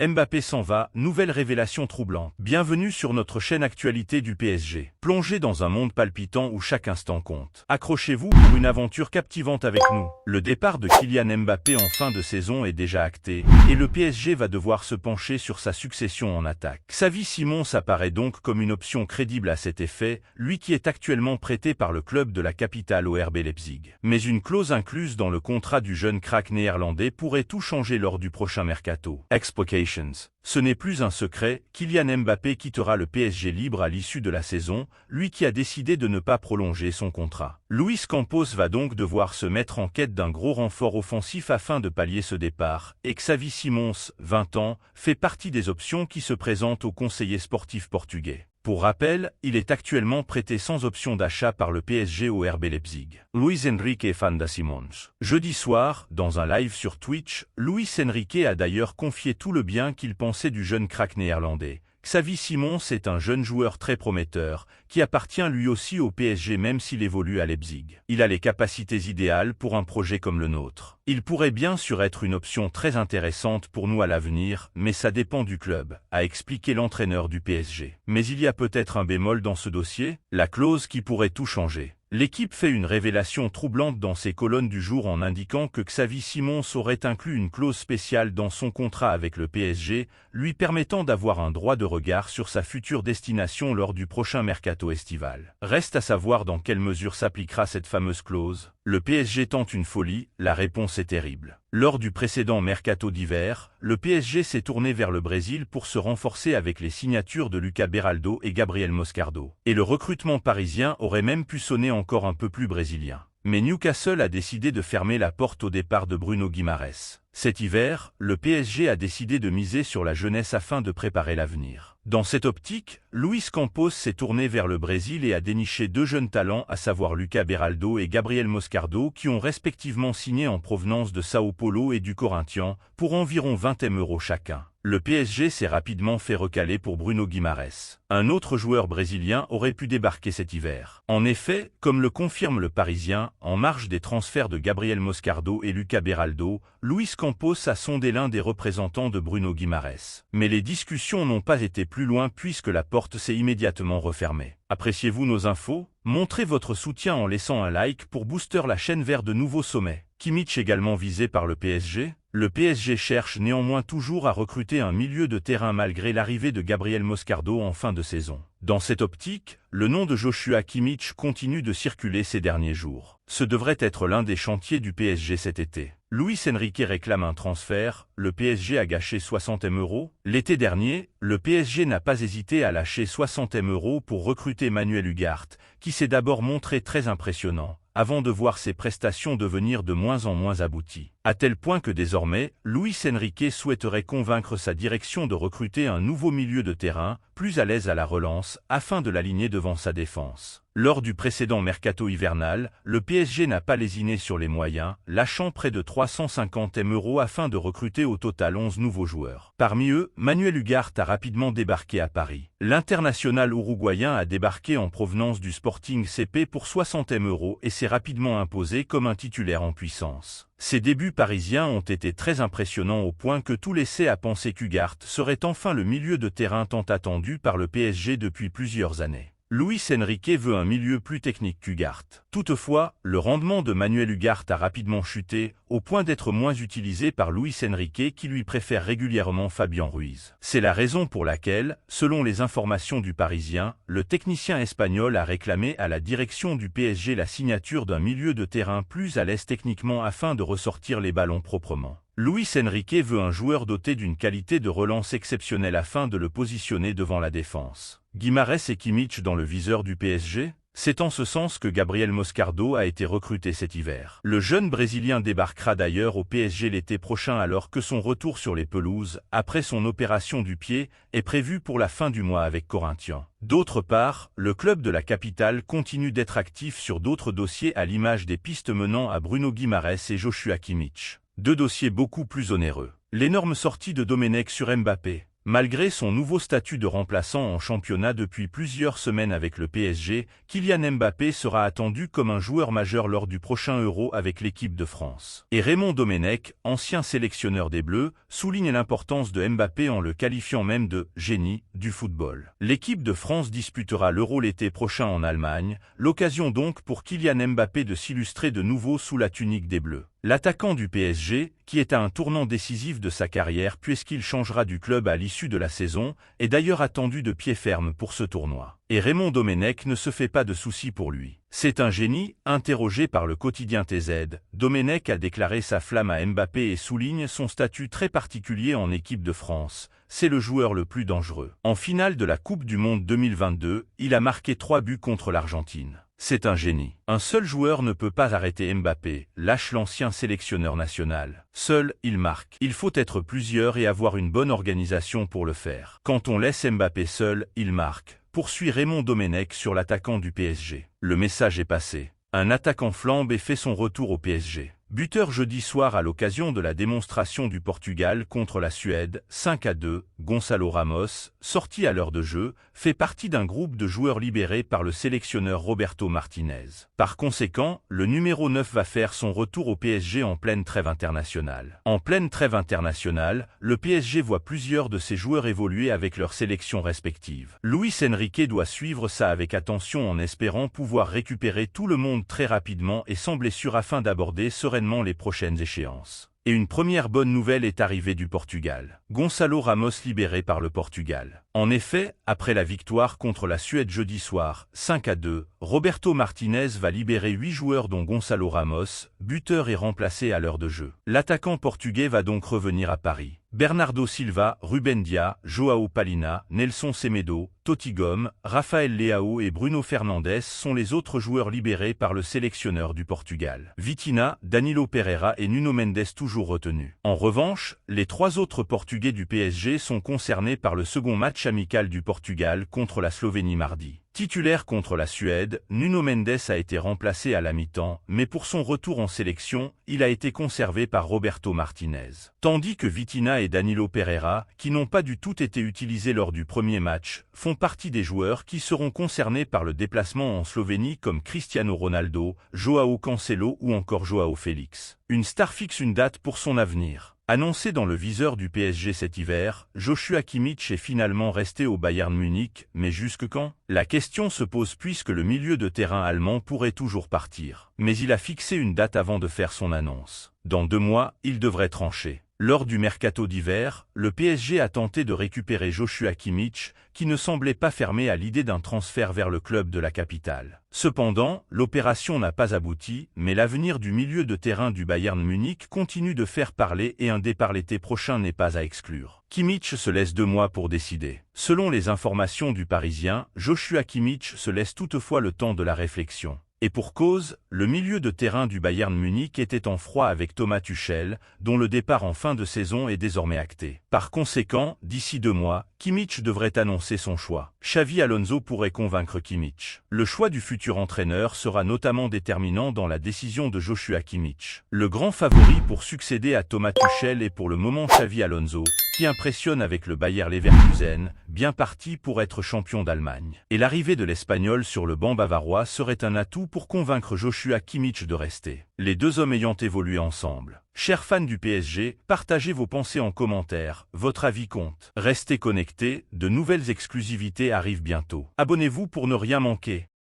Mbappé s'en va, nouvelle révélation troublante. Bienvenue sur notre chaîne Actualité du PSG. Plongez dans un monde palpitant où chaque instant compte. Accrochez-vous pour une aventure captivante avec nous. Le départ de Kylian Mbappé en fin de saison est déjà acté, et le PSG va devoir se pencher sur sa succession en attaque. Xavi Simons apparaît donc comme une option crédible à cet effet, lui qui est actuellement prêté par le club de la capitale au RB Leipzig. Mais une clause incluse dans le contrat du jeune crack néerlandais pourrait tout changer lors du prochain mercato. Explications. Ce n'est plus un secret, Kylian Mbappé quittera le PSG libre à l'issue de la saison, lui qui a décidé de ne pas prolonger son contrat. Luis Campos va donc devoir se mettre en quête d'un gros renfort offensif afin de pallier ce départ, et Xavi Simons, 20 ans, fait partie des options qui se présentent au conseiller sportif portugais. Pour rappel, il est actuellement prêté sans option d'achat par le PSG au RB Leipzig. Luis Enrique fan de Simons. Jeudi soir, dans un live sur Twitch, Luis Enrique a d'ailleurs confié tout le bien qu'il pensait du jeune crack néerlandais. Xavi Simons est un jeune joueur très prometteur, qui appartient lui aussi au PSG même s'il évolue à Leipzig. Il a les capacités idéales pour un projet comme le nôtre. Il pourrait bien sûr être une option très intéressante pour nous à l'avenir, mais ça dépend du club, a expliqué l'entraîneur du PSG. Mais il y a peut-être un bémol dans ce dossier, la clause qui pourrait tout changer. L'équipe fait une révélation troublante dans ses colonnes du jour en indiquant que Xavi Simons aurait inclus une clause spéciale dans son contrat avec le PSG, lui permettant d'avoir un droit de regard sur sa future destination lors du prochain mercato estival. Reste à savoir dans quelle mesure s'appliquera cette fameuse clause. Le PSG tente une folie, la réponse est terrible. Lors du précédent mercato d'hiver, le PSG s'est tourné vers le Brésil pour se renforcer avec les signatures de Lucas Beraldo et Gabriel Moscardo. Et le recrutement parisien aurait même pu sonner encore un peu plus brésilien. Mais Newcastle a décidé de fermer la porte au départ de Bruno Guimaraes. Cet hiver, le PSG a décidé de miser sur la jeunesse afin de préparer l'avenir. Dans cette optique, Luis Campos s'est tourné vers le Brésil et a déniché deux jeunes talents, à savoir Lucas Beraldo et Gabriel Moscardo, qui ont respectivement signé en provenance de Sao Paulo et du Corinthians, pour environ 20 000 € chacun. Le PSG s'est rapidement fait recaler pour Bruno Guimaraes. Un autre joueur brésilien aurait pu débarquer cet hiver. En effet, comme le confirme le Parisien, en marge des transferts de Gabriel Moscardo et Lucas Beraldo, Luis Campos a sondé l'un des représentants de Bruno Guimaraes. Mais les discussions n'ont pas été plus loin puisque la porte s'est immédiatement refermée. Appréciez-vous nos infos? Montrez votre soutien en laissant un like pour booster la chaîne vers de nouveaux sommets. Kimmich également visé par le PSG? Le PSG cherche néanmoins toujours à recruter un milieu de terrain malgré l'arrivée de Gabriel Moscardo en fin de saison. Dans cette optique, le nom de Joshua Kimmich continue de circuler ces derniers jours. Ce devrait être l'un des chantiers du PSG cet été. Luis Enrique réclame un transfert, le PSG a gâché 60 000 €. L'été dernier, le PSG n'a pas hésité à lâcher 60 000 € pour recruter Manuel Ugarte, qui s'est d'abord montré très impressionnant, avant de voir ses prestations devenir de moins en moins abouties. À tel point que désormais, Luis Enrique souhaiterait convaincre sa direction de recruter un nouveau milieu de terrain, plus à l'aise à la relance, afin de l'aligner devant sa défense. Lors du précédent mercato hivernal, le PSG n'a pas lésiné sur les moyens, lâchant près de 350 000 € afin de recruter au total 11 nouveaux joueurs. Parmi eux, Manuel Ugarte a rapidement débarqué à Paris. L'international uruguayen a débarqué en provenance du Sporting CP pour 60 000 € et s'est rapidement imposé comme un titulaire en puissance. Ses débuts parisiens ont été très impressionnants au point que tout laissait à penser qu'Ugarte serait enfin le milieu de terrain tant attendu par le PSG depuis plusieurs années. Luis Enrique veut un milieu plus technique qu'Ugarte. Toutefois, le rendement de Manuel Ugarte a rapidement chuté, au point d'être moins utilisé par Luis Enrique qui lui préfère régulièrement Fabian Ruiz. C'est la raison pour laquelle, selon les informations du Parisien, le technicien espagnol a réclamé à la direction du PSG la signature d'un milieu de terrain plus à l'aise techniquement afin de ressortir les ballons proprement. Luis Enrique veut un joueur doté d'une qualité de relance exceptionnelle afin de le positionner devant la défense. Guimaraes et Kimmich dans le viseur du PSG? C'est en ce sens que Gabriel Moscardo a été recruté cet hiver. Le jeune Brésilien débarquera d'ailleurs au PSG l'été prochain alors que son retour sur les pelouses, après son opération du pied, est prévu pour la fin du mois avec Corinthians. D'autre part, le club de la capitale continue d'être actif sur d'autres dossiers à l'image des pistes menant à Bruno Guimaraes et Joshua Kimmich. Deux dossiers beaucoup plus onéreux. L'énorme sortie de Domenech sur Mbappé. Malgré son nouveau statut de remplaçant en championnat depuis plusieurs semaines avec le PSG, Kylian Mbappé sera attendu comme un joueur majeur lors du prochain Euro avec l'équipe de France. Et Raymond Domenech, ancien sélectionneur des Bleus, souligne l'importance de Mbappé en le qualifiant même de « génie » du football. L'équipe de France disputera l'Euro l'été prochain en Allemagne, l'occasion donc pour Kylian Mbappé de s'illustrer de nouveau sous la tunique des Bleus. L'attaquant du PSG, qui est à un tournant décisif de sa carrière puisqu'il changera du club à l'issue de la saison, est d'ailleurs attendu de pied ferme pour ce tournoi. Et Raymond Domenech ne se fait pas de soucis pour lui. C'est un génie, interrogé par le quotidien TZ. Domenech a déclaré sa flamme à Mbappé et souligne son statut très particulier en équipe de France. C'est le joueur le plus dangereux. En finale de la Coupe du Monde 2022, il a marqué 3 buts contre l'Argentine. C'est un génie. Un seul joueur ne peut pas arrêter Mbappé, lâche l'ancien sélectionneur national. Seul, il marque. Il faut être plusieurs et avoir une bonne organisation pour le faire. Quand on laisse Mbappé seul, il marque. Poursuit Raymond Domenech sur l'attaquant du PSG. Le message est passé. Un attaquant flambe et fait son retour au PSG. Buteur jeudi soir à l'occasion de la démonstration du Portugal contre la Suède, 5-2, Gonçalo Ramos, sorti à l'heure de jeu, fait partie d'un groupe de joueurs libérés par le sélectionneur Roberto Martinez. Par conséquent, le numéro 9 va faire son retour au PSG en pleine trêve internationale. En pleine trêve internationale, le PSG voit plusieurs de ses joueurs évoluer avec leurs sélections respectives. Luis Enrique doit suivre ça avec attention en espérant pouvoir récupérer tout le monde très rapidement et sans blessure afin d'aborder sereinement les prochaines échéances. Et une première bonne nouvelle est arrivée du Portugal. Gonçalo Ramos libéré par le Portugal. En effet, après la victoire contre la Suède jeudi soir, 5-2, Roberto Martinez va libérer 8 joueurs dont Gonçalo Ramos, buteur et remplacé à l'heure de jeu. L'attaquant portugais va donc revenir à Paris. Bernardo Silva, Rubén Dias, João Palhinha, Nelson Semedo, Totti Gomes, Rafael Leao et Bruno Fernandes sont les autres joueurs libérés par le sélectionneur du Portugal. Vitinha, Danilo Pereira et Nuno Mendes toujours retenus. En revanche, les 3 autres Portugais du PSG sont concernés par le second match amical du Portugal contre la Slovénie mardi. Titulaire contre la Suède, Nuno Mendes a été remplacé à la mi-temps, mais pour son retour en sélection, il a été conservé par Roberto Martinez. Tandis que Vitinha et Danilo Pereira, qui n'ont pas du tout été utilisés lors du premier match, font partie des joueurs qui seront concernés par le déplacement en Slovénie comme Cristiano Ronaldo, Joao Cancelo ou encore Joao Félix. Une star fixe une date pour son avenir. Annoncé dans le viseur du PSG cet hiver, Joshua Kimmich est finalement resté au Bayern Munich, mais jusque quand? La question se pose puisque le milieu de terrain allemand pourrait toujours partir. Mais il a fixé une date avant de faire son annonce. Dans 2 mois, il devrait trancher. Lors du mercato d'hiver, le PSG a tenté de récupérer Joshua Kimmich, qui ne semblait pas fermé à l'idée d'un transfert vers le club de la capitale. Cependant, l'opération n'a pas abouti, mais l'avenir du milieu de terrain du Bayern Munich continue de faire parler et un départ l'été prochain n'est pas à exclure. Kimmich se laisse 2 mois pour décider. Selon les informations du Parisien, Joshua Kimmich se laisse toutefois le temps de la réflexion. Et pour cause, le milieu de terrain du Bayern Munich était en froid avec Thomas Tuchel, dont le départ en fin de saison est désormais acté. Par conséquent, d'ici 2 mois, Kimmich devrait annoncer son choix. Xavi Alonso pourrait convaincre Kimmich. Le choix du futur entraîneur sera notamment déterminant dans la décision de Joshua Kimmich. Le grand favori pour succéder à Thomas Tuchel est pour le moment Xavi Alonso, qui impressionne avec le Bayer Leverkusen, bien parti pour être champion d'Allemagne. Et l'arrivée de l'Espagnol sur le banc bavarois serait un atout pour convaincre Joshua Kimmich de rester. Les 2 hommes ayant évolué ensemble. Chers fans du PSG, partagez vos pensées en commentaire, votre avis compte. Restez connectés, de nouvelles exclusivités arrivent bientôt. Abonnez-vous pour ne rien manquer.